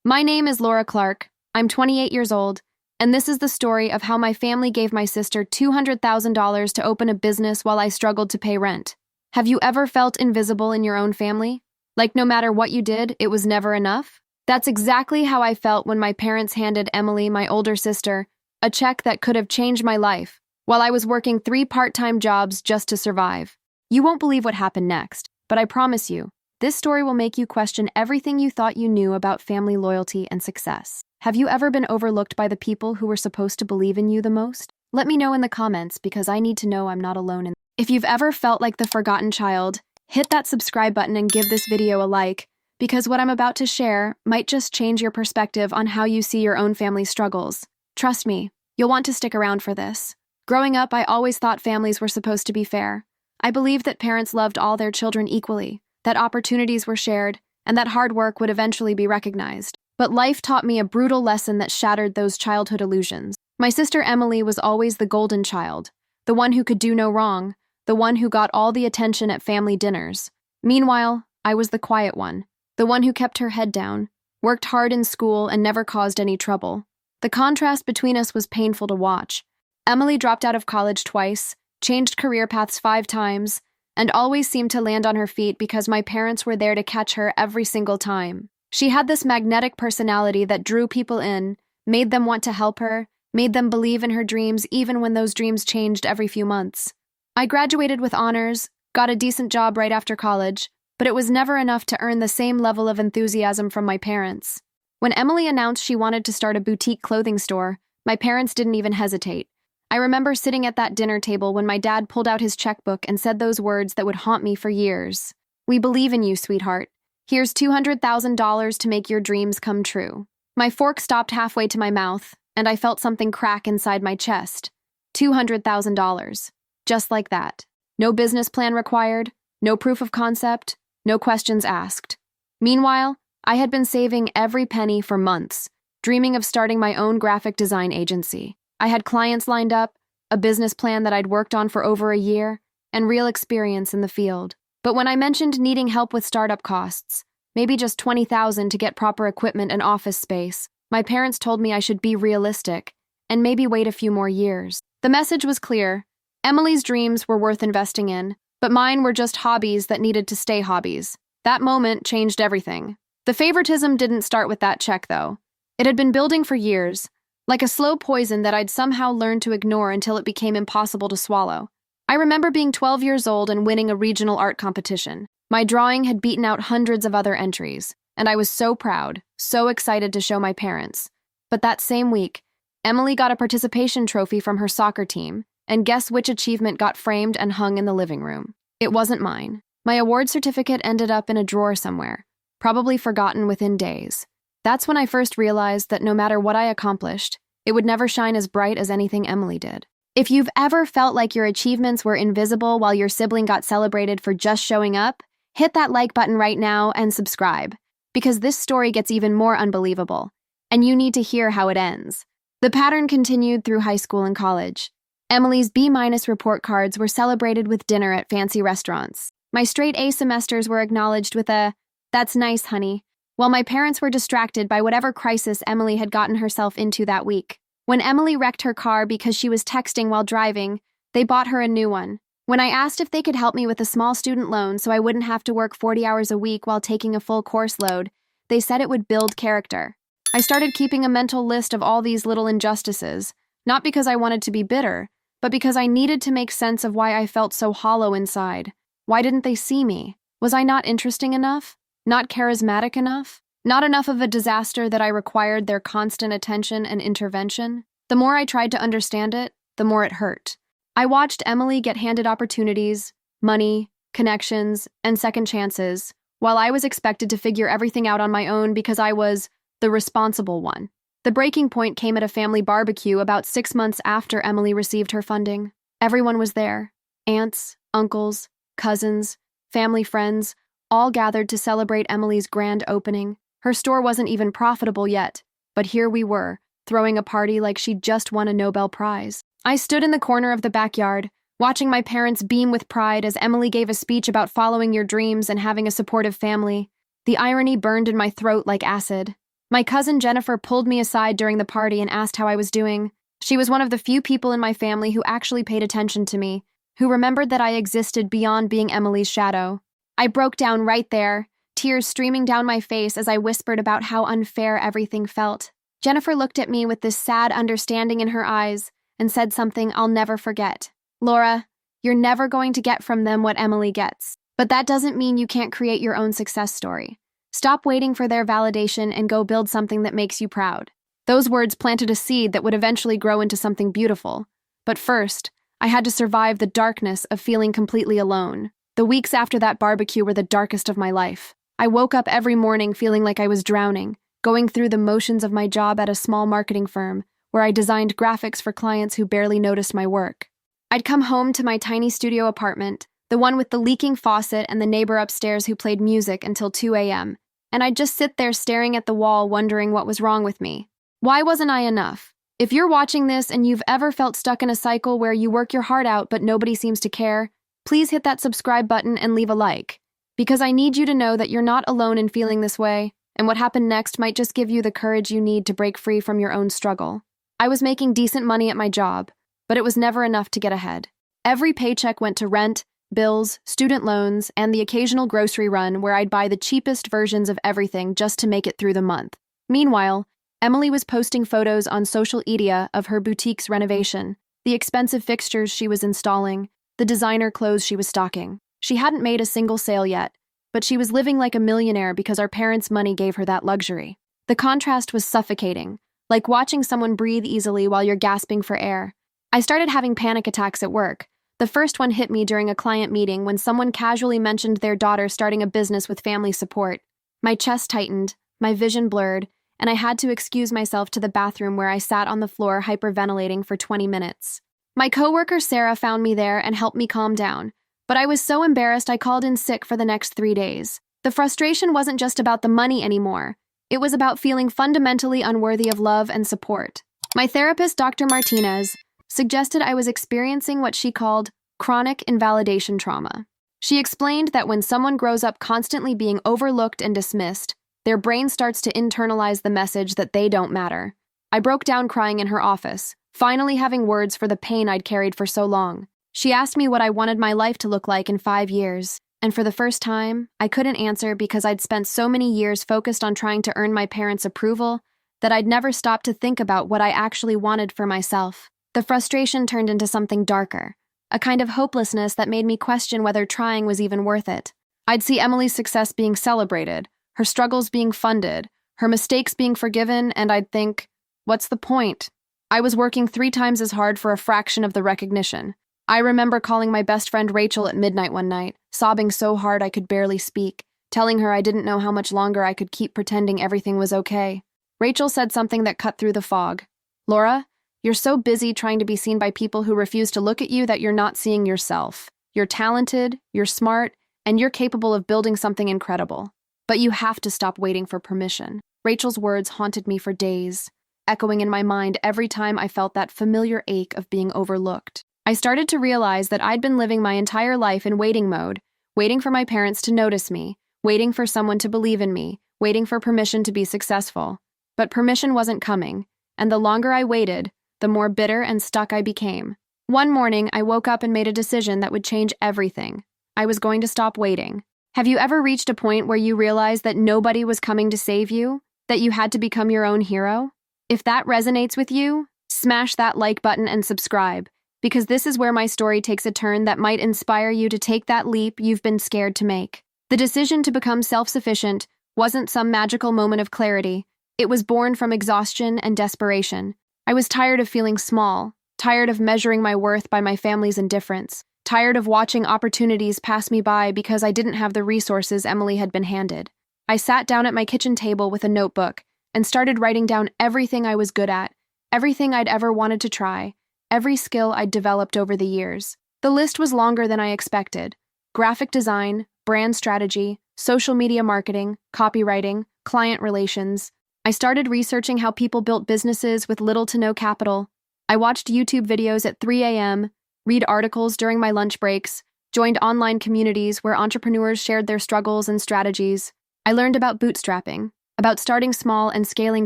My name is Laura Clark. I'm 28 years old, and this is the story of how my family gave my sister $200,000 to open a business while I struggled to pay rent. Have you ever felt invisible in your own family? Like no matter what you did, it was never enough? That's exactly how I felt when my parents handed Emily, my older sister, a check that could have changed my life, while I was working 3 part-time jobs just to survive. You won't believe what happened next, but I promise you, this story will make you question everything you thought you knew about family loyalty and success. Have you ever been overlooked by the people who were supposed to believe in you the most? Let me know in the comments because I need to know I'm not alone. If you've ever felt like the forgotten child, hit that subscribe button and give this video a like, because what I'm about to share might just change your perspective on how you see your own family's struggles. Trust me, you'll want to stick around for this. Growing up, I always thought families were supposed to be fair. I believed that parents loved all their children equally, that opportunities were shared, and that hard work would eventually be recognized. But life taught me a brutal lesson that shattered those childhood illusions. My sister Emily was always the golden child, the one who could do no wrong, the one who got all the attention at family dinners. Meanwhile, I was the quiet one, the one who kept her head down, worked hard in school, and never caused any trouble. The contrast between us was painful to watch. Emily dropped out of college twice, changed career paths 5 times, and always seemed to land on her feet because my parents were there to catch her every single time. She had this magnetic personality that drew people in, made them want to help her, made them believe in her dreams even when those dreams changed every few months. I graduated with honors, got a decent job right after college, but it was never enough to earn the same level of enthusiasm from my parents. When Emily announced she wanted to start a boutique clothing store, my parents didn't even hesitate. I remember sitting at that dinner table when my dad pulled out his checkbook and said those words that would haunt me for years. "We believe in you, sweetheart. Here's $200,000 to make your dreams come true." My fork stopped halfway to my mouth, and I felt something crack inside my chest. $200,000. Just like that. No business plan required, no proof of concept, no questions asked. Meanwhile, I had been saving every penny for months, dreaming of starting my own graphic design agency. I had clients lined up, a business plan that I'd worked on for over a year, and real experience in the field. But when I mentioned needing help with startup costs, maybe just $20,000 to get proper equipment and office space, my parents told me I should be realistic and maybe wait a few more years. The message was clear. Emily's dreams were worth investing in, but mine were just hobbies that needed to stay hobbies. That moment changed everything. The favoritism didn't start with that check, though. It had been building for years, like a slow poison that I'd somehow learned to ignore until it became impossible to swallow. I remember being 12 years old and winning a regional art competition. My drawing had beaten out hundreds of other entries, and I was so proud, so excited to show my parents. But that same week, Emily got a participation trophy from her soccer team, and guess which achievement got framed and hung in the living room? It wasn't mine. My award certificate ended up in a drawer somewhere, probably forgotten within days. That's when I first realized that no matter what I accomplished, it would never shine as bright as anything Emily did. If you've ever felt like your achievements were invisible while your sibling got celebrated for just showing up, hit that like button right now and subscribe, because this story gets even more unbelievable, and you need to hear how it ends. The pattern continued through high school and college. Emily's B- report cards were celebrated with dinner at fancy restaurants. My straight A semesters were acknowledged with a, "That's nice, honey," while my parents were distracted by whatever crisis Emily had gotten herself into that week. When Emily wrecked her car because she was texting while driving, they bought her a new one. When I asked if they could help me with a small student loan so I wouldn't have to work 40 hours a week while taking a full course load, they said it would build character. I started keeping a mental list of all these little injustices, not because I wanted to be bitter, but because I needed to make sense of why I felt so hollow inside. Why didn't they see me? Was I not interesting enough? Not charismatic enough? Not enough of a disaster that I required their constant attention and intervention? The more I tried to understand it, the more it hurt. I watched Emily get handed opportunities, money, connections, and second chances, while I was expected to figure everything out on my own because I was the responsible one. The breaking point came at a family barbecue about 6 months after Emily received her funding. Everyone was there. Aunts, uncles, cousins, family friends, all gathered to celebrate Emily's grand opening. Her store wasn't even profitable yet, but here we were, throwing a party like she'd just won a Nobel Prize. I stood in the corner of the backyard, watching my parents beam with pride as Emily gave a speech about following your dreams and having a supportive family. The irony burned in my throat like acid. My cousin Jennifer pulled me aside during the party and asked how I was doing. She was one of the few people in my family who actually paid attention to me, who remembered that I existed beyond being Emily's shadow. I broke down right there, tears streaming down my face as I whispered about how unfair everything felt. Jennifer looked at me with this sad understanding in her eyes and said something I'll never forget. "Laura, you're never going to get from them what Emily gets. But that doesn't mean you can't create your own success story. Stop waiting for their validation and go build something that makes you proud." Those words planted a seed that would eventually grow into something beautiful. But first, I had to survive the darkness of feeling completely alone. The weeks after that barbecue were the darkest of my life. I woke up every morning feeling like I was drowning, going through the motions of my job at a small marketing firm, where I designed graphics for clients who barely noticed my work. I'd come home to my tiny studio apartment, the one with the leaking faucet and the neighbor upstairs who played music until 2 a.m., and I'd just sit there staring at the wall wondering what was wrong with me. Why wasn't I enough? If you're watching this and you've ever felt stuck in a cycle where you work your heart out but nobody seems to care, please hit that subscribe button and leave a like. Because I need you to know that you're not alone in feeling this way, and what happened next might just give you the courage you need to break free from your own struggle. I was making decent money at my job, but it was never enough to get ahead. Every paycheck went to rent, bills, student loans, and the occasional grocery run where I'd buy the cheapest versions of everything just to make it through the month. Meanwhile, Emily was posting photos on social media of her boutique's renovation, the expensive fixtures she was installing, the designer clothes she was stocking. She hadn't made a single sale yet, but she was living like a millionaire because our parents' money gave her that luxury. The contrast was suffocating, like watching someone breathe easily while you're gasping for air. I started having panic attacks at work. The first one hit me during a client meeting when someone casually mentioned their daughter starting a business with family support. My chest tightened, my vision blurred, and I had to excuse myself to the bathroom where I sat on the floor hyperventilating for 20 minutes. My coworker Sarah found me there and helped me calm down, but I was so embarrassed I called in sick for the next 3 days. The frustration wasn't just about the money anymore. It was about feeling fundamentally unworthy of love and support. My therapist, Dr. Martinez, suggested I was experiencing what she called chronic invalidation trauma. She explained that when someone grows up constantly being overlooked and dismissed, their brain starts to internalize the message that they don't matter. I broke down crying in her office, finally having words for the pain I'd carried for so long. She asked me what I wanted my life to look like in 5 years, and for the first time, I couldn't answer because I'd spent so many years focused on trying to earn my parents' approval that I'd never stopped to think about what I actually wanted for myself. The frustration turned into something darker, a kind of hopelessness that made me question whether trying was even worth it. I'd see Emily's success being celebrated, her struggles being funded, her mistakes being forgiven, and I'd think, what's the point? I was working 3 times as hard for a fraction of the recognition. I remember calling my best friend Rachel at midnight one night, sobbing so hard I could barely speak, telling her I didn't know how much longer I could keep pretending everything was okay. Rachel said something that cut through the fog. "Laura, you're so busy trying to be seen by people who refuse to look at you that you're not seeing yourself. You're talented, you're smart, and you're capable of building something incredible. But you have to stop waiting for permission." Rachel's words haunted me for days, echoing in my mind every time I felt that familiar ache of being overlooked. I started to realize that I'd been living my entire life in waiting mode, waiting for my parents to notice me, waiting for someone to believe in me, waiting for permission to be successful. But permission wasn't coming, and the longer I waited, the more bitter and stuck I became. One morning, I woke up and made a decision that would change everything. I was going to stop waiting. Have you ever reached a point where you realized that nobody was coming to save you, that you had to become your own hero? If that resonates with you, smash that like button and subscribe, because this is where my story takes a turn that might inspire you to take that leap you've been scared to make. The decision to become self-sufficient wasn't some magical moment of clarity. It was born from exhaustion and desperation. I was tired of feeling small, tired of measuring my worth by my family's indifference, tired of watching opportunities pass me by because I didn't have the resources Emily had been handed. I sat down at my kitchen table with a notebook and started writing down everything I was good at, everything I'd ever wanted to try, every skill I'd developed over the years. The list was longer than I expected. Graphic design, brand strategy, social media marketing, copywriting, client relations. I started researching how people built businesses with little to no capital. I watched YouTube videos at 3 a.m., read articles during my lunch breaks, joined online communities where entrepreneurs shared their struggles and strategies. I learned about bootstrapping, about starting small and scaling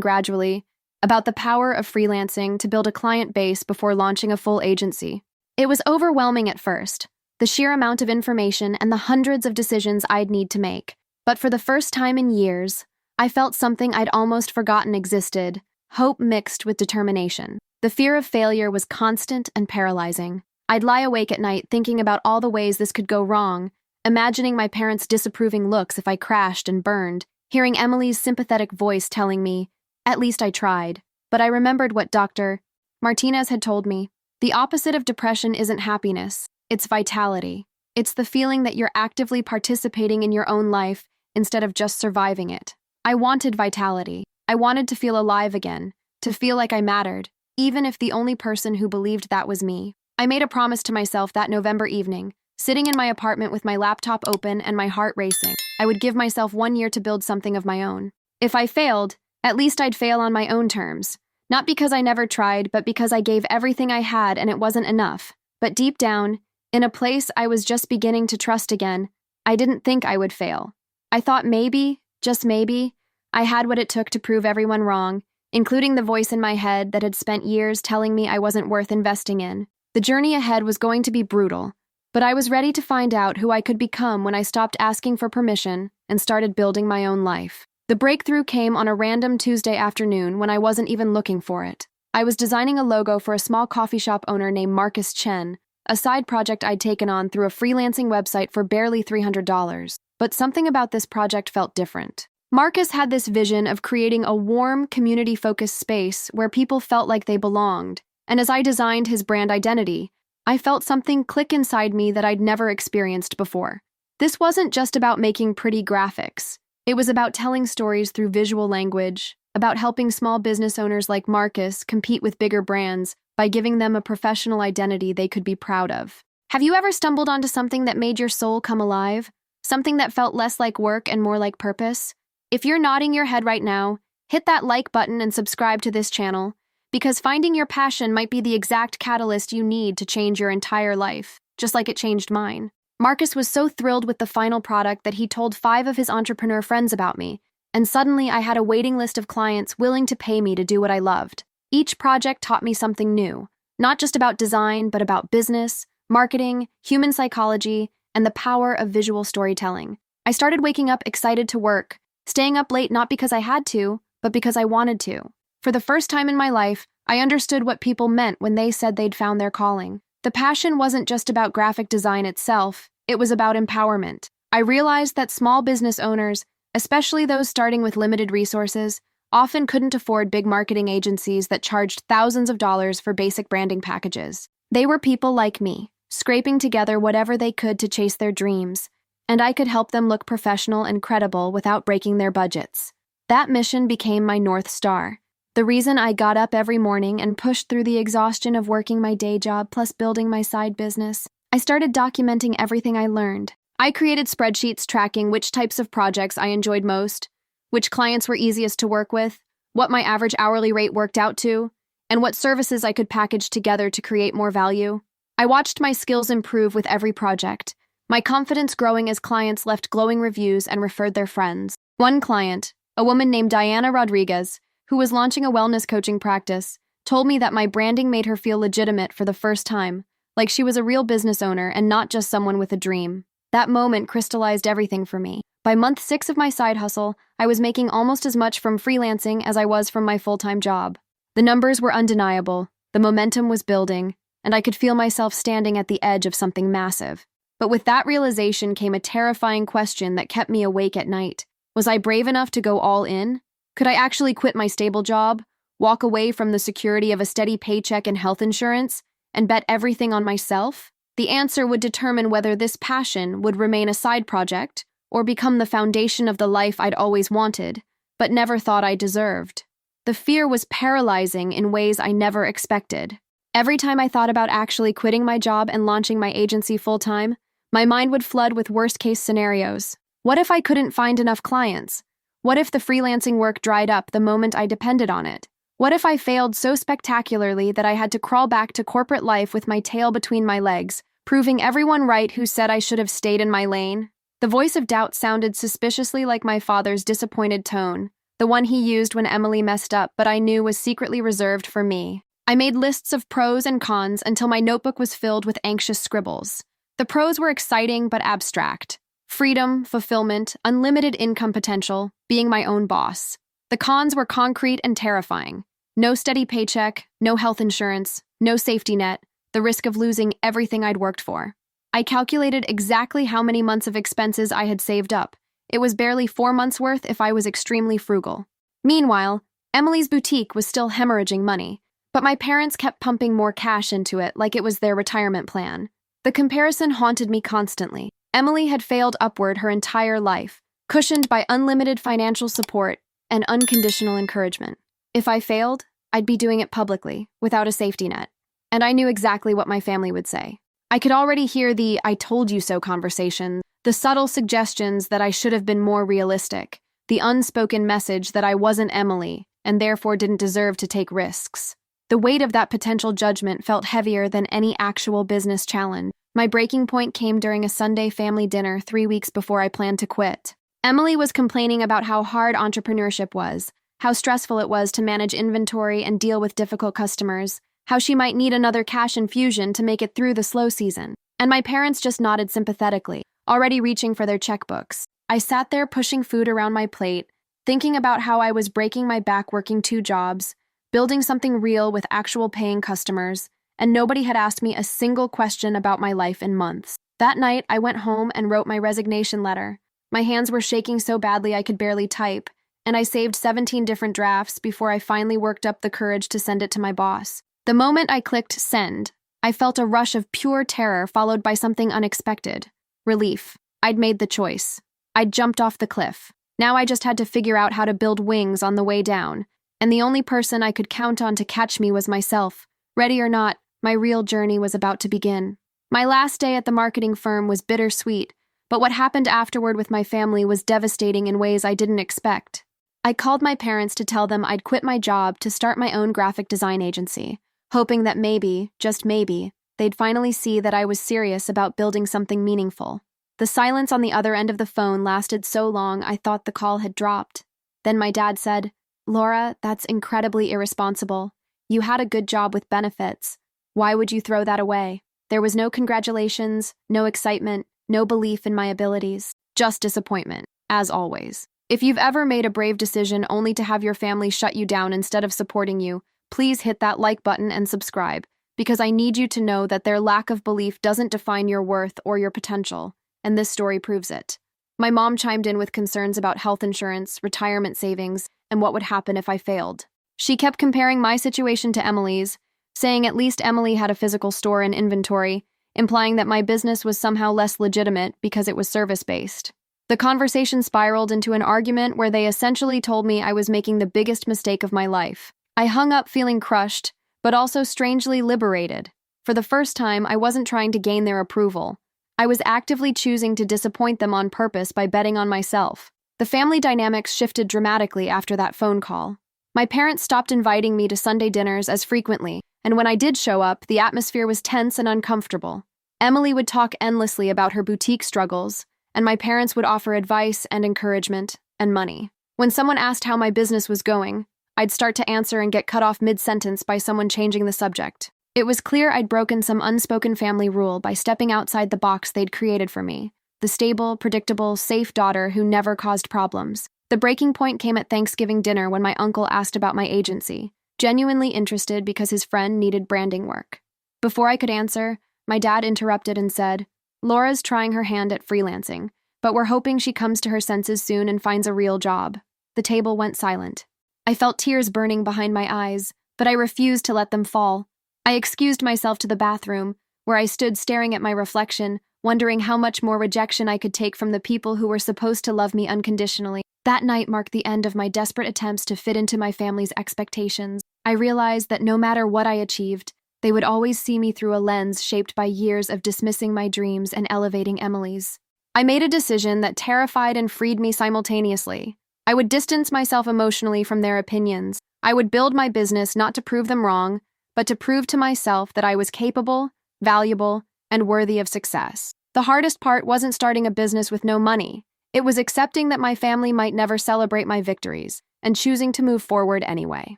gradually, about the power of freelancing to build a client base before launching a full agency. It was overwhelming at first, the sheer amount of information and the hundreds of decisions I'd need to make. But for the first time in years, I felt something I'd almost forgotten existed, hope mixed with determination. The fear of failure was constant and paralyzing. I'd lie awake at night thinking about all the ways this could go wrong, imagining my parents' disapproving looks if I crashed and burned, hearing Emily's sympathetic voice telling me, "At least I tried." But I remembered what Dr. Martinez had told me. The opposite of depression isn't happiness, it's vitality. It's the feeling that you're actively participating in your own life instead of just surviving it. I wanted vitality. I wanted to feel alive again, to feel like I mattered, even if the only person who believed that was me. I made a promise to myself that November evening, sitting in my apartment with my laptop open and my heart racing. I would give myself 1 year to build something of my own. If I failed, at least I'd fail on my own terms. Not because I never tried, but because I gave everything I had and it wasn't enough. But deep down, in a place I was just beginning to trust again, I didn't think I would fail. I thought maybe, just maybe, I had what it took to prove everyone wrong, including the voice in my head that had spent years telling me I wasn't worth investing in. The journey ahead was going to be brutal, but I was ready to find out who I could become when I stopped asking for permission and started building my own life. The breakthrough came on a random Tuesday afternoon when I wasn't even looking for it. I was designing a logo for a small coffee shop owner named Marcus Chen, a side project I'd taken on through a freelancing website for barely $300. But something about this project felt different. Marcus had this vision of creating a warm, community-focused space where people felt like they belonged, and as I designed his brand identity, I felt something click inside me that I'd never experienced before. This wasn't just about making pretty graphics. It was about telling stories through visual language, about helping small business owners like Marcus compete with bigger brands by giving them a professional identity they could be proud of. Have you ever stumbled onto something that made your soul come alive? Something that felt less like work and more like purpose? If you're nodding your head right now, hit that like button and subscribe to this channel, because finding your passion might be the exact catalyst you need to change your entire life, just like it changed mine. Marcus was so thrilled with the final product that he told 5 of his entrepreneur friends about me, and suddenly I had a waiting list of clients willing to pay me to do what I loved. Each project taught me something new, not just about design, but about business, marketing, human psychology, and the power of visual storytelling. I started waking up excited to work, staying up late not because I had to, but because I wanted to. For the first time in my life, I understood what people meant when they said they'd found their calling. The passion wasn't just about graphic design itself, it was about empowerment. I realized that small business owners, especially those starting with limited resources, often couldn't afford big marketing agencies that charged thousands of dollars for basic branding packages. They were people like me, scraping together whatever they could to chase their dreams, and I could help them look professional and credible without breaking their budgets. That mission became my North Star, the reason I got up every morning and pushed through the exhaustion of working my day job plus building my side business. I started documenting everything I learned. I created spreadsheets tracking which types of projects I enjoyed most, which clients were easiest to work with, what my average hourly rate worked out to, and what services I could package together to create more value. I watched my skills improve with every project, my confidence growing as clients left glowing reviews and referred their friends. One client, a woman named Diana Rodriguez, who was launching a wellness coaching practice, told me that my branding made her feel legitimate for the first time, like she was a real business owner and not just someone with a dream. That moment crystallized everything for me. By month 6 of my side hustle, I was making almost as much from freelancing as I was from my full-time job. The numbers were undeniable, the momentum was building, and I could feel myself standing at the edge of something massive. But with that realization came a terrifying question that kept me awake at night. Was I brave enough to go all in? Could I actually quit my stable job, walk away from the security of a steady paycheck and health insurance, and bet everything on myself? The answer would determine whether this passion would remain a side project or become the foundation of the life I'd always wanted, but never thought I deserved. The fear was paralyzing in ways I never expected. Every time I thought about actually quitting my job and launching my agency full-time, my mind would flood with worst-case scenarios. What if I couldn't find enough clients? What if the freelancing work dried up the moment I depended on it? What if I failed so spectacularly that I had to crawl back to corporate life with my tail between my legs, proving everyone right who said I should have stayed in my lane? The voice of doubt sounded suspiciously like my father's disappointed tone, the one he used when Emily messed up, but I knew was secretly reserved for me. I made lists of pros and cons until my notebook was filled with anxious scribbles. The pros were exciting but abstract. Freedom, fulfillment, unlimited income potential, being my own boss. The cons were concrete and terrifying. No steady paycheck, no health insurance, no safety net, the risk of losing everything I'd worked for. I calculated exactly how many months of expenses I had saved up. It was barely 4 months' worth if I was extremely frugal. Meanwhile, Emily's boutique was still hemorrhaging money, but my parents kept pumping more cash into it like it was their retirement plan. The comparison haunted me constantly. Emily had failed upward her entire life, cushioned by unlimited financial support and unconditional encouragement. If I failed, I'd be doing it publicly, without a safety net. And I knew exactly what my family would say. I could already hear the "I told you so" conversation, the subtle suggestions that I should have been more realistic, the unspoken message that I wasn't Emily and therefore didn't deserve to take risks. The weight of that potential judgment felt heavier than any actual business challenge. My breaking point came during a Sunday family dinner 3 weeks before I planned to quit. Emily was complaining about how hard entrepreneurship was, how stressful it was to manage inventory and deal with difficult customers, how she might need another cash infusion to make it through the slow season. And my parents just nodded sympathetically, already reaching for their checkbooks. I sat there pushing food around my plate, thinking about how I was breaking my back working 2 jobs, building something real with actual paying customers, and nobody had asked me a single question about my life in months. That night, I went home and wrote my resignation letter. My hands were shaking so badly I could barely type, and I saved 17 different drafts before I finally worked up the courage to send it to my boss. The moment I clicked send, I felt a rush of pure terror followed by something unexpected. Relief. I'd made the choice. I'd jumped off the cliff. Now I just had to figure out how to build wings on the way down, and the only person I could count on to catch me was myself. Ready or not, my real journey was about to begin. My last day at the marketing firm was bittersweet, but what happened afterward with my family was devastating in ways I didn't expect. I called my parents to tell them I'd quit my job to start my own graphic design agency, hoping that maybe, just maybe, they'd finally see that I was serious about building something meaningful. The silence on the other end of the phone lasted so long I thought the call had dropped. Then my dad said, "Laura, that's incredibly irresponsible. You had a good job with benefits. Why would you throw that away?" There was no congratulations, no excitement, no belief in my abilities, just disappointment, as always. If you've ever made a brave decision only to have your family shut you down instead of supporting you, please hit that like button and subscribe, because I need you to know that their lack of belief doesn't define your worth or your potential, and this story proves it. My mom chimed in with concerns about health insurance, retirement savings, and what would happen if I failed. She kept comparing my situation to Emily's, saying at least Emily had a physical store and inventory, implying that my business was somehow less legitimate because it was service-based. The conversation spiraled into an argument where they essentially told me I was making the biggest mistake of my life. I hung up feeling crushed, but also strangely liberated. For the first time, I wasn't trying to gain their approval. I was actively choosing to disappoint them on purpose by betting on myself. The family dynamics shifted dramatically after that phone call. My parents stopped inviting me to Sunday dinners as frequently, and when I did show up, the atmosphere was tense and uncomfortable. Emily would talk endlessly about her boutique struggles, and my parents would offer advice and encouragement and money. When someone asked how my business was going, I'd start to answer and get cut off mid-sentence by someone changing the subject. It was clear I'd broken some unspoken family rule by stepping outside the box they'd created for me, the stable, predictable, safe daughter who never caused problems. The breaking point came at Thanksgiving dinner when my uncle asked about my agency, genuinely interested because his friend needed branding work. Before I could answer, my dad interrupted and said, "Laura's trying her hand at freelancing, but we're hoping she comes to her senses soon and finds a real job." The table went silent. I felt tears burning behind my eyes, but I refused to let them fall. I excused myself to the bathroom, where I stood staring at my reflection, wondering how much more rejection I could take from the people who were supposed to love me unconditionally. That night marked the end of my desperate attempts to fit into my family's expectations. I realized that no matter what I achieved, they would always see me through a lens shaped by years of dismissing my dreams and elevating Emily's. I made a decision that terrified and freed me simultaneously. I would distance myself emotionally from their opinions. I would build my business not to prove them wrong, but to prove to myself that I was capable, valuable, and worthy of success. The hardest part wasn't starting a business with no money. It was accepting that my family might never celebrate my victories and choosing to move forward anyway.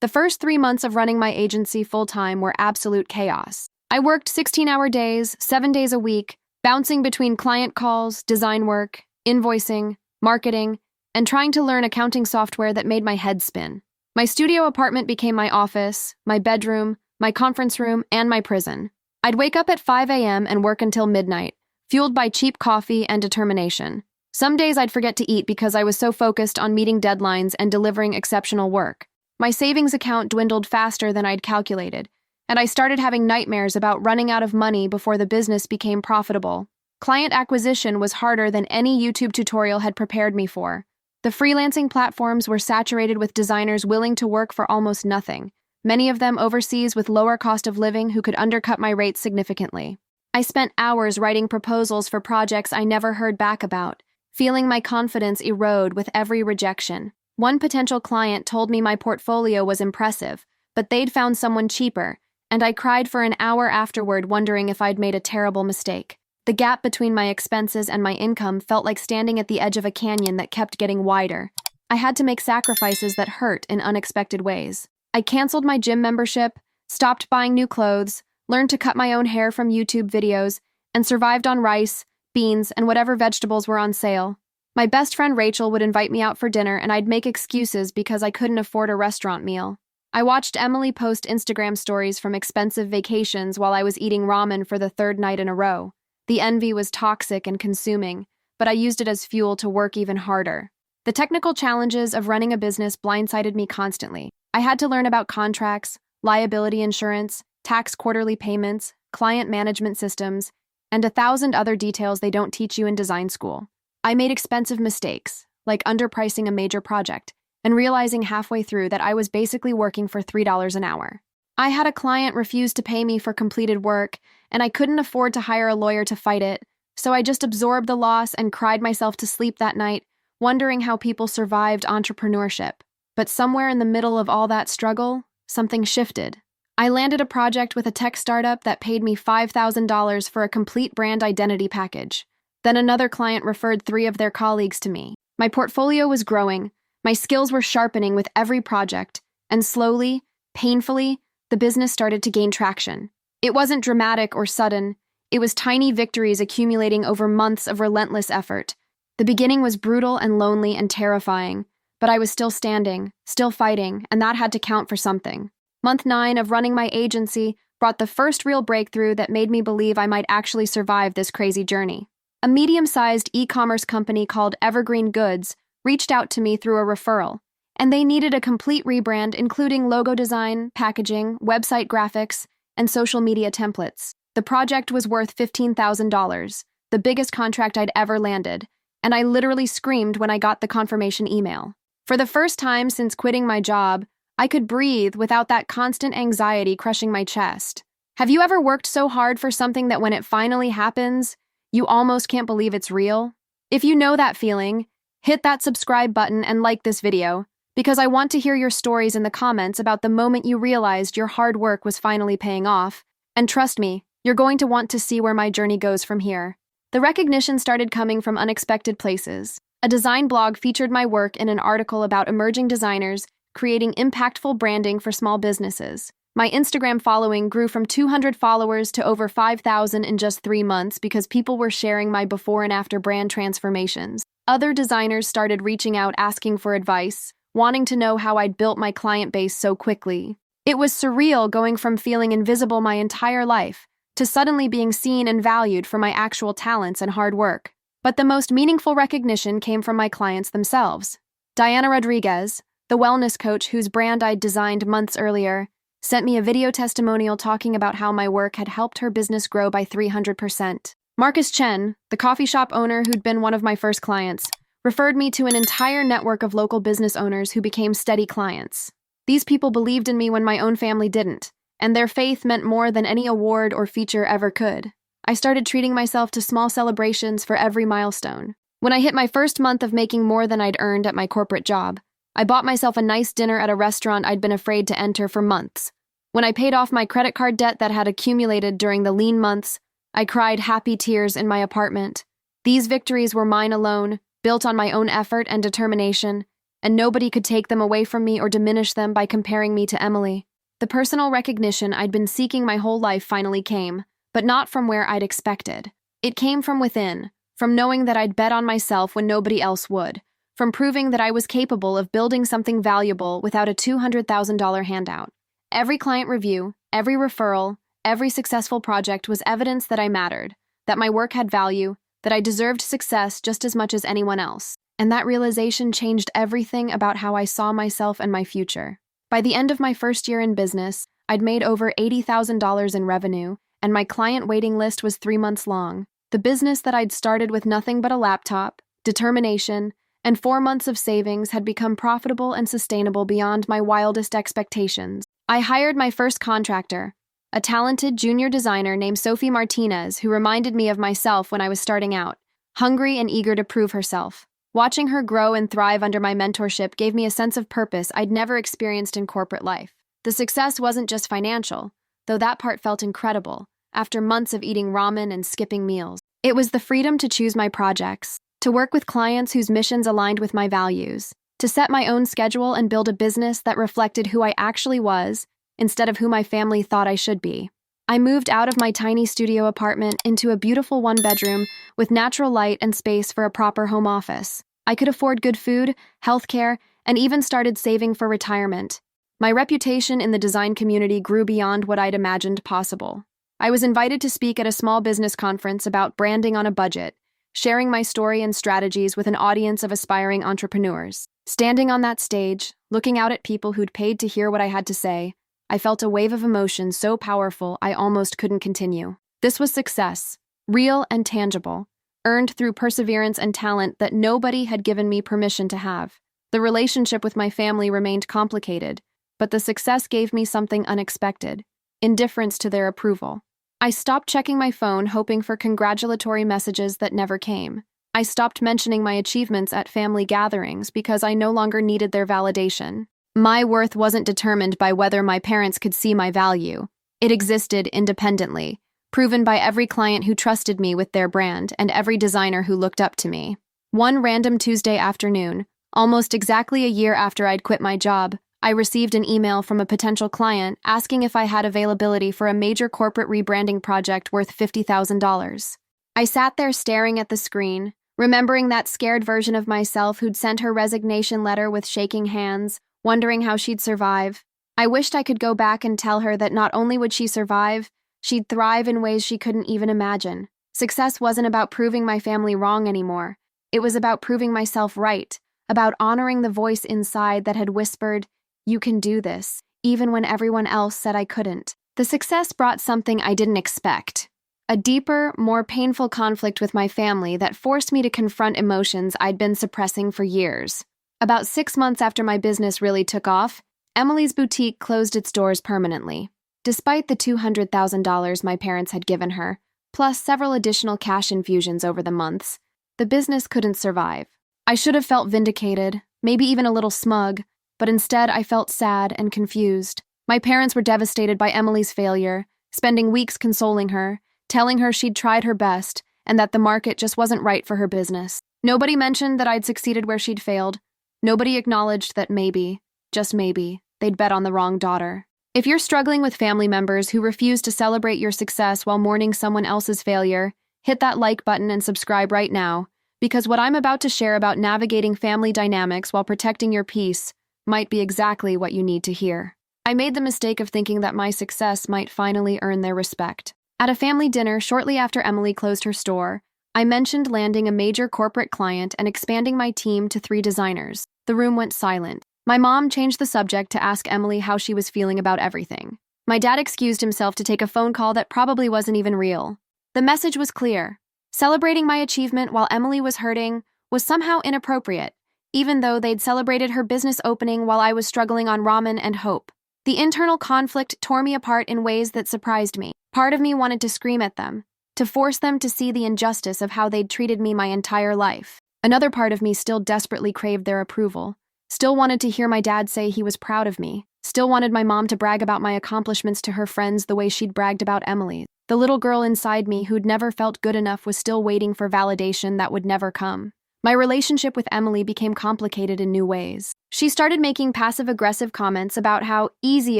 The first 3 months of running my agency full-time were absolute chaos. I worked 16-hour days, 7 days a week, bouncing between client calls, design work, invoicing, marketing, and trying to learn accounting software that made my head spin. My studio apartment became my office, my bedroom, my conference room, and my prison. I'd wake up at 5 a.m. and work until midnight, fueled by cheap coffee and determination. Some days I'd forget to eat because I was so focused on meeting deadlines and delivering exceptional work. My savings account dwindled faster than I'd calculated, and I started having nightmares about running out of money before the business became profitable. Client acquisition was harder than any YouTube tutorial had prepared me for. The freelancing platforms were saturated with designers willing to work for almost nothing, many of them overseas with lower cost of living who could undercut my rates significantly. I spent hours writing proposals for projects I never heard back about, feeling my confidence erode with every rejection. One potential client told me my portfolio was impressive, but they'd found someone cheaper, and I cried for an hour afterward wondering if I'd made a terrible mistake. The gap between my expenses and my income felt like standing at the edge of a canyon that kept getting wider. I had to make sacrifices that hurt in unexpected ways. I canceled my gym membership, stopped buying new clothes, learned to cut my own hair from YouTube videos, and survived on rice, beans, and whatever vegetables were on sale. My best friend Rachel would invite me out for dinner and I'd make excuses because I couldn't afford a restaurant meal. I watched Emily post Instagram stories from expensive vacations while I was eating ramen for the third night in a row. The envy was toxic and consuming, but I used it as fuel to work even harder. The technical challenges of running a business blindsided me constantly. I had to learn about contracts, liability insurance, tax quarterly payments, client management systems, and 1,000 other details they don't teach you in design school. I made expensive mistakes, like underpricing a major project, and realizing halfway through that I was basically working for $3 an hour. I had a client refuse to pay me for completed work, and I couldn't afford to hire a lawyer to fight it, so I just absorbed the loss and cried myself to sleep that night, wondering how people survived entrepreneurship. But somewhere in the middle of all that struggle, something shifted. I landed a project with a tech startup that paid me $5,000 for a complete brand identity package. Then another client referred 3 of their colleagues to me. My portfolio was growing, my skills were sharpening with every project, and slowly, painfully, the business started to gain traction. It wasn't dramatic or sudden, it was tiny victories accumulating over months of relentless effort. The beginning was brutal and lonely and terrifying, but I was still standing, still fighting, and that had to count for something. Month 9 of running my agency brought the first real breakthrough that made me believe I might actually survive this crazy journey. A medium-sized e-commerce company called Evergreen Goods reached out to me through a referral, and they needed a complete rebrand including logo design, packaging, website graphics, and social media templates. The project was worth $15,000, the biggest contract I'd ever landed, and I literally screamed when I got the confirmation email. For the first time since quitting my job, I could breathe without that constant anxiety crushing my chest. Have you ever worked so hard for something that when it finally happens, you almost can't believe it's real? If you know that feeling, hit that subscribe button and like this video, because I want to hear your stories in the comments about the moment you realized your hard work was finally paying off. And trust me, you're going to want to see where my journey goes from here. The recognition started coming from unexpected places. A design blog featured my work in an article about emerging designers creating impactful branding for small businesses. My Instagram following grew from 200 followers to over 5,000 in just 3 months because people were sharing my before and after brand transformations. Other designers started reaching out asking for advice, wanting to know how I'd built my client base so quickly. It was surreal going from feeling invisible my entire life to suddenly being seen and valued for my actual talents and hard work. But the most meaningful recognition came from my clients themselves. Diana Rodriguez, the wellness coach whose brand I'd designed months earlier, sent me a video testimonial talking about how my work had helped her business grow by 300%. Marcus Chen, the coffee shop owner who'd been one of my first clients, referred me to an entire network of local business owners who became steady clients. These people believed in me when my own family didn't, and their faith meant more than any award or feature ever could. I started treating myself to small celebrations for every milestone. When I hit my first month of making more than I'd earned at my corporate job, I bought myself a nice dinner at a restaurant I'd been afraid to enter for months. When I paid off my credit card debt that had accumulated during the lean months, I cried happy tears in my apartment. These victories were mine alone, built on my own effort and determination, and nobody could take them away from me or diminish them by comparing me to Emily. The personal recognition I'd been seeking my whole life finally came, but not from where I'd expected. It came from within, from knowing that I'd bet on myself when nobody else would, from proving that I was capable of building something valuable without a $200,000 handout. Every client review, every referral, every successful project was evidence that I mattered, that my work had value, that I deserved success just as much as anyone else. And that realization changed everything about how I saw myself and my future. By the end of my first year in business, I'd made over $80,000 in revenue, and my client waiting list was 3 months long. The business that I'd started with nothing but a laptop, determination, and 4 months of savings had become profitable and sustainable beyond my wildest expectations. I hired my first contractor, a talented junior designer named Sophie Martinez, who reminded me of myself when I was starting out, hungry and eager to prove herself. Watching her grow and thrive under my mentorship gave me a sense of purpose I'd never experienced in corporate life. The success wasn't just financial, though that part felt incredible, after months of eating ramen and skipping meals. It was the freedom to choose my projects, to work with clients whose missions aligned with my values, to set my own schedule and build a business that reflected who I actually was, instead of who my family thought I should be. I moved out of my tiny studio apartment into a beautiful one-bedroom with natural light and space for a proper home office. I could afford good food, healthcare, and even started saving for retirement. My reputation in the design community grew beyond what I'd imagined possible. I was invited to speak at a small business conference about branding on a budget, sharing my story and strategies with an audience of aspiring entrepreneurs. Standing on that stage, looking out at people who'd paid to hear what I had to say, I felt a wave of emotion so powerful I almost couldn't continue. This was success, real and tangible, earned through perseverance and talent that nobody had given me permission to have. The relationship with my family remained complicated, but the success gave me something unexpected: indifference to their approval. I stopped checking my phone, hoping for congratulatory messages that never came. I stopped mentioning my achievements at family gatherings because I no longer needed their validation. My worth wasn't determined by whether my parents could see my value. It existed independently, proven by every client who trusted me with their brand and every designer who looked up to me. One random Tuesday afternoon, almost exactly a year after I'd quit my job, I received an email from a potential client asking if I had availability for a major corporate rebranding project worth $50,000. I sat there staring at the screen, remembering that scared version of myself who'd sent her resignation letter with shaking hands, wondering how she'd survive. I wished I could go back and tell her that not only would she survive, she'd thrive in ways she couldn't even imagine. Success wasn't about proving my family wrong anymore. It was about proving myself right, about honoring the voice inside that had whispered, "You can do this," even when everyone else said I couldn't. The success brought something I didn't expect: a deeper, more painful conflict with my family that forced me to confront emotions I'd been suppressing for years. About 6 months after my business really took off, Emily's boutique closed its doors permanently. Despite the $200,000 my parents had given her, plus several additional cash infusions over the months, the business couldn't survive. I should have felt vindicated, maybe even a little smug, but instead I felt sad and confused. My parents were devastated by Emily's failure, spending weeks consoling her, telling her she'd tried her best, and that the market just wasn't right for her business. Nobody mentioned that I'd succeeded where she'd failed. Nobody acknowledged that maybe, just maybe, they'd bet on the wrong daughter. If you're struggling with family members who refuse to celebrate your success while mourning someone else's failure, hit that like button and subscribe right now, because what I'm about to share about navigating family dynamics while protecting your peace might be exactly what you need to hear. I made the mistake of thinking that my success might finally earn their respect. At a family dinner shortly after Emily closed her store, I mentioned landing a major corporate client and expanding my team to 3 designers. The room went silent. My mom changed the subject to ask Emily how she was feeling about everything. My dad excused himself to take a phone call that probably wasn't even real. The message was clear: celebrating my achievement while Emily was hurting was somehow inappropriate, even though they'd celebrated her business opening while I was struggling on ramen and hope. The internal conflict tore me apart in ways that surprised me. Part of me wanted to scream at them, to force them to see the injustice of how they'd treated me my entire life. Another part of me still desperately craved their approval, still wanted to hear my dad say he was proud of me, still wanted my mom to brag about my accomplishments to her friends the way she'd bragged about Emily's. The little girl inside me who'd never felt good enough was still waiting for validation that would never come. My relationship with Emily became complicated in new ways. She started making passive-aggressive comments about how easy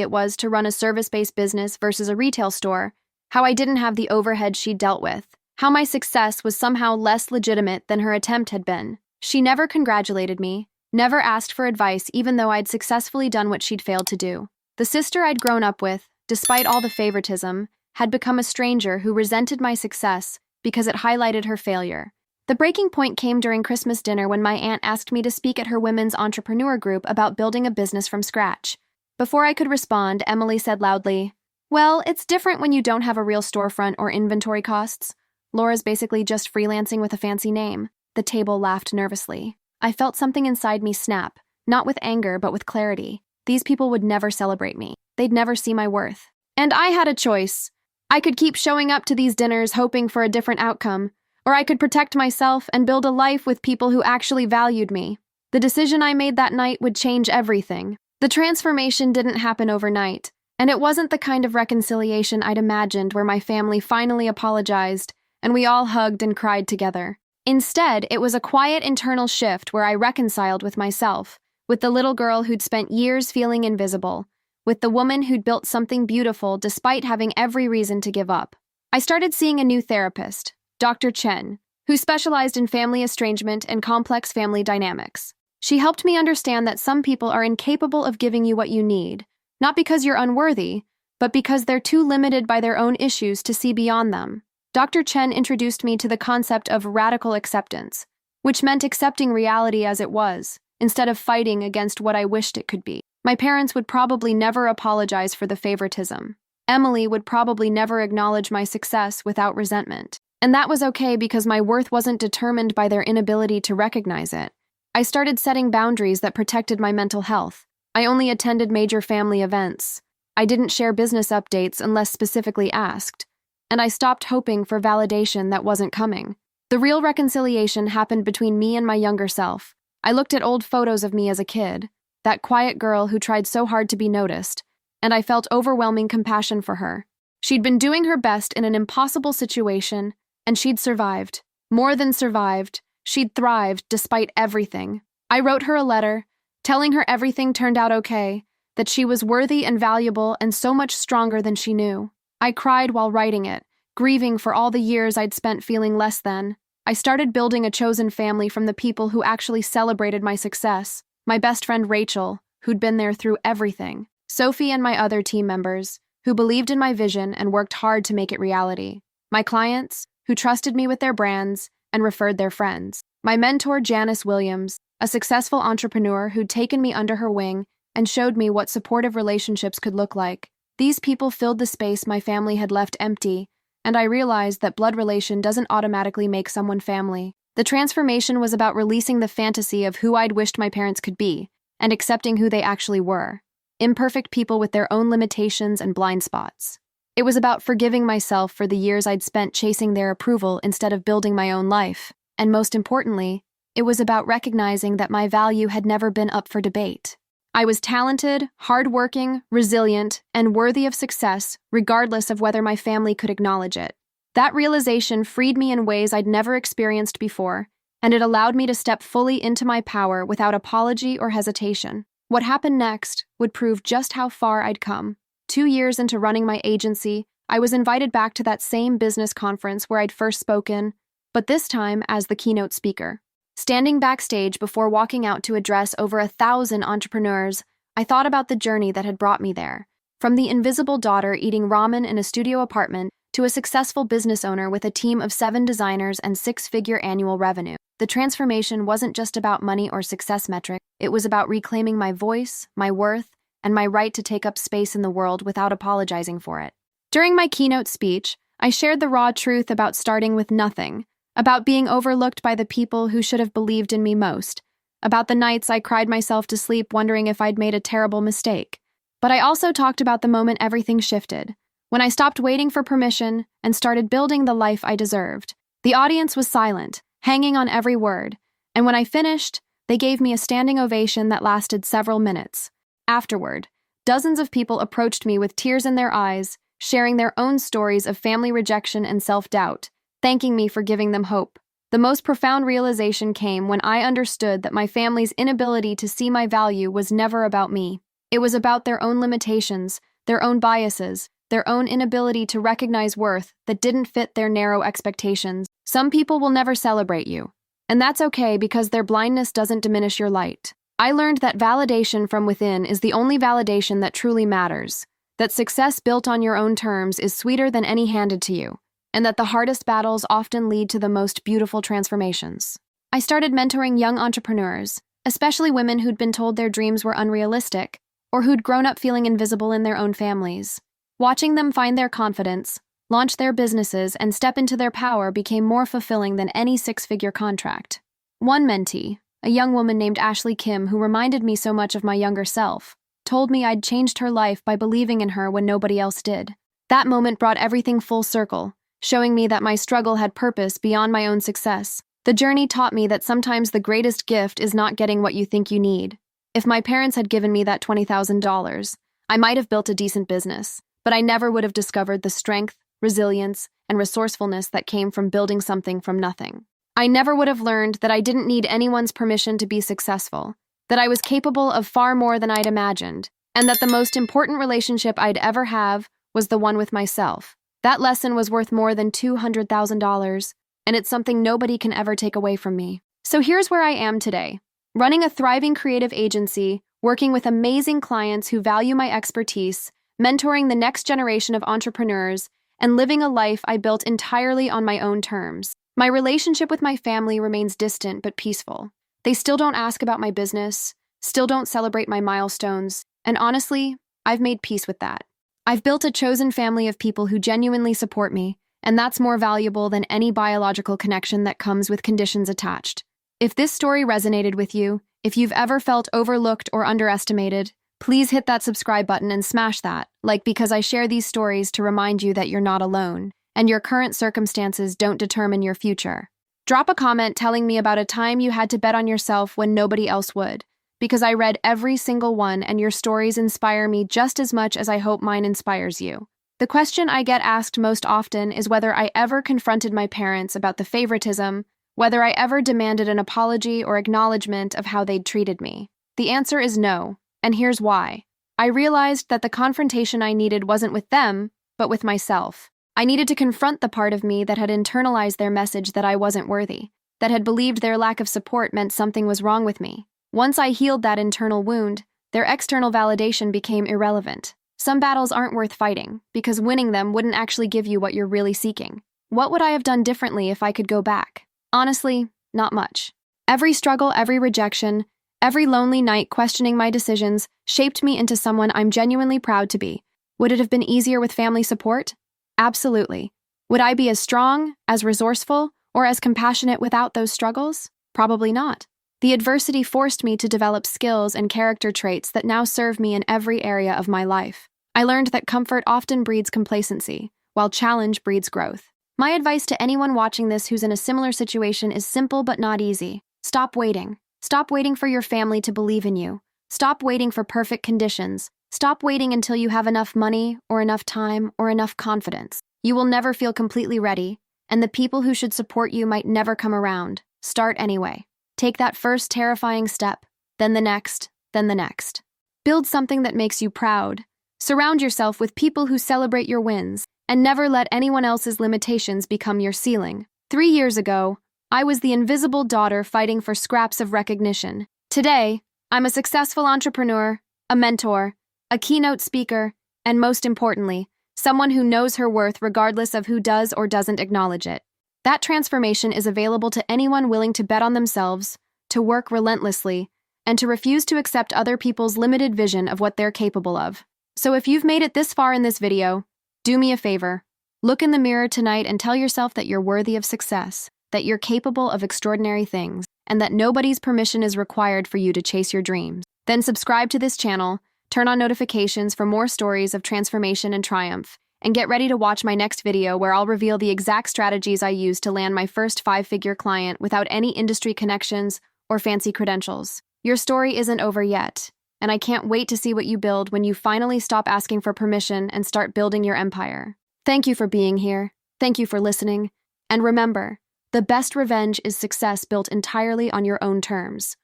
it was to run a service-based business versus a retail store, how I didn't have the overhead she dealt with, how my success was somehow less legitimate than her attempt had been. She never congratulated me, never asked for advice even though I'd successfully done what she'd failed to do. The sister I'd grown up with, despite all the favoritism, had become a stranger who resented my success because it highlighted her failure. The breaking point came during Christmas dinner when my aunt asked me to speak at her women's entrepreneur group about building a business from scratch. Before I could respond, Emily said loudly, "Well, it's different when you don't have a real storefront or inventory costs. Laura's basically just freelancing with a fancy name." The table laughed nervously. I felt something inside me snap, not with anger but with clarity. These people would never celebrate me. They'd never see my worth. And I had a choice. I could keep showing up to these dinners hoping for a different outcome, or I could protect myself and build a life with people who actually valued me. The decision I made that night would change everything. The transformation didn't happen overnight, and it wasn't the kind of reconciliation I'd imagined where my family finally apologized and we all hugged and cried together. Instead, it was a quiet internal shift where I reconciled with myself, with the little girl who'd spent years feeling invisible, with the woman who'd built something beautiful despite having every reason to give up. I started seeing a new therapist, Dr. Chen, who specialized in family estrangement and complex family dynamics. She helped me understand that some people are incapable of giving you what you need, not because you're unworthy, but because they're too limited by their own issues to see beyond them. Dr. Chen introduced me to the concept of radical acceptance, which meant accepting reality as it was, instead of fighting against what I wished it could be. My parents would probably never apologize for the favoritism. Emily would probably never acknowledge my success without resentment. And that was okay because my worth wasn't determined by their inability to recognize it. I started setting boundaries that protected my mental health. I only attended major family events. I didn't share business updates unless specifically asked. And I stopped hoping for validation that wasn't coming. The real reconciliation happened between me and my younger self. I looked at old photos of me as a kid, that quiet girl who tried so hard to be noticed, and I felt overwhelming compassion for her. She'd been doing her best in an impossible situation, and she'd survived. More than survived, she'd thrived despite everything. I wrote her a letter, telling her everything turned out okay, that she was worthy and valuable and so much stronger than she knew. I cried while writing it, grieving for all the years I'd spent feeling less than. I started building a chosen family from the people who actually celebrated my success. My best friend Rachel, who'd been there through everything. Sophie and my other team members, who believed in my vision and worked hard to make it reality. My clients, who trusted me with their brands and referred their friends. My mentor, Janice Williams, a successful entrepreneur who'd taken me under her wing and showed me what supportive relationships could look like. These people filled the space my family had left empty, and I realized that blood relation doesn't automatically make someone family. The transformation was about releasing the fantasy of who I'd wished my parents could be and accepting who they actually were. Imperfect people with their own limitations and blind spots. It was about forgiving myself for the years I'd spent chasing their approval instead of building my own life. And most importantly, it was about recognizing that my value had never been up for debate. I was talented, hardworking, resilient, and worthy of success, regardless of whether my family could acknowledge it. That realization freed me in ways I'd never experienced before, and it allowed me to step fully into my power without apology or hesitation. What happened next would prove just how far I'd come. 2 years into running my agency, I was invited back to that same business conference where I'd first spoken, but this time as the keynote speaker. Standing backstage before walking out to address over 1,000 entrepreneurs, I thought about the journey that had brought me there. From the invisible daughter eating ramen in a studio apartment to a successful business owner with a team of 7 designers and 6-figure annual revenue. The transformation wasn't just about money or success metric. It was about reclaiming my voice, my worth, and my right to take up space in the world without apologizing for it. During my keynote speech, I shared the raw truth about starting with nothing, about being overlooked by the people who should have believed in me most, about the nights I cried myself to sleep wondering if I'd made a terrible mistake. But I also talked about the moment everything shifted, when I stopped waiting for permission and started building the life I deserved. The audience was silent, hanging on every word, and when I finished, they gave me a standing ovation that lasted several minutes. Afterward, dozens of people approached me with tears in their eyes, sharing their own stories of family rejection and self-doubt, thanking me for giving them hope. The most profound realization came when I understood that my family's inability to see my value was never about me. It was about their own limitations, their own biases, their own inability to recognize worth that didn't fit their narrow expectations. Some people will never celebrate you, and that's okay because their blindness doesn't diminish your light. I learned that validation from within is the only validation that truly matters, that success built on your own terms is sweeter than any handed to you, and that the hardest battles often lead to the most beautiful transformations. I started mentoring young entrepreneurs, especially women who'd been told their dreams were unrealistic, or who'd grown up feeling invisible in their own families. Watching them find their confidence, launch their businesses, and step into their power became more fulfilling than any six-figure contract. One mentee, a young woman named Ashley Kim who reminded me so much of my younger self, told me I'd changed her life by believing in her when nobody else did. That moment brought everything full circle, showing me that my struggle had purpose beyond my own success. The journey taught me that sometimes the greatest gift is not getting what you think you need. If my parents had given me that $20,000, I might have built a decent business, but I never would have discovered the strength, resilience, and resourcefulness that came from building something from nothing. I never would have learned that I didn't need anyone's permission to be successful, that I was capable of far more than I'd imagined, and that the most important relationship I'd ever have was the one with myself. That lesson was worth more than $200,000, and it's something nobody can ever take away from me. So here's where I am today, running a thriving creative agency, working with amazing clients who value my expertise, mentoring the next generation of entrepreneurs, and living a life I built entirely on my own terms. My relationship with my family remains distant but peaceful. They still don't ask about my business, still don't celebrate my milestones, and honestly, I've made peace with that. I've built a chosen family of people who genuinely support me, and that's more valuable than any biological connection that comes with conditions attached. If this story resonated with you, if you've ever felt overlooked or underestimated, please hit that subscribe button and smash that, because I share these stories to remind you that you're not alone, and your current circumstances don't determine your future. Drop a comment telling me about a time you had to bet on yourself when nobody else would, because I read every single one and your stories inspire me just as much as I hope mine inspires you. The question I get asked most often is whether I ever confronted my parents about the favoritism, whether I ever demanded an apology or acknowledgement of how they'd treated me. The answer is no, and here's why. I realized that the confrontation I needed wasn't with them, but with myself. I needed to confront the part of me that had internalized their message that I wasn't worthy, that had believed their lack of support meant something was wrong with me. Once I healed that internal wound, their external validation became irrelevant. Some battles aren't worth fighting, because winning them wouldn't actually give you what you're really seeking. What would I have done differently if I could go back? Honestly, not much. Every struggle, every rejection, every lonely night questioning my decisions shaped me into someone I'm genuinely proud to be. Would it have been easier with family support? Absolutely. Would I be as strong, as resourceful, or as compassionate without those struggles? Probably not. The adversity forced me to develop skills and character traits that now serve me in every area of my life. I learned that comfort often breeds complacency, while challenge breeds growth. My advice to anyone watching this who's in a similar situation is simple but not easy. Stop waiting. Stop waiting for your family to believe in you. Stop waiting for perfect conditions. Stop waiting until you have enough money, or enough time, or enough confidence. You will never feel completely ready, and the people who should support you might never come around. Start anyway. Take that first terrifying step, then the next, then the next. Build something that makes you proud. Surround yourself with people who celebrate your wins, and never let anyone else's limitations become your ceiling. 3 years ago, I was the invisible daughter fighting for scraps of recognition. Today, I'm a successful entrepreneur, a mentor, a keynote speaker, and most importantly, someone who knows her worth regardless of who does or doesn't acknowledge it. That transformation is available to anyone willing to bet on themselves, to work relentlessly, and to refuse to accept other people's limited vision of what they're capable of. So if you've made it this far in this video, do me a favor. Look in the mirror tonight and tell yourself that you're worthy of success, that you're capable of extraordinary things, and that nobody's permission is required for you to chase your dreams. Then subscribe to this channel, turn on notifications for more stories of transformation and triumph, and get ready to watch my next video where I'll reveal the exact strategies I used to land my first 5-figure client without any industry connections or fancy credentials. Your story isn't over yet, and I can't wait to see what you build when you finally stop asking for permission and start building your empire. Thank you for being here. Thank you for listening. And remember, The best revenge is success built entirely on your own terms.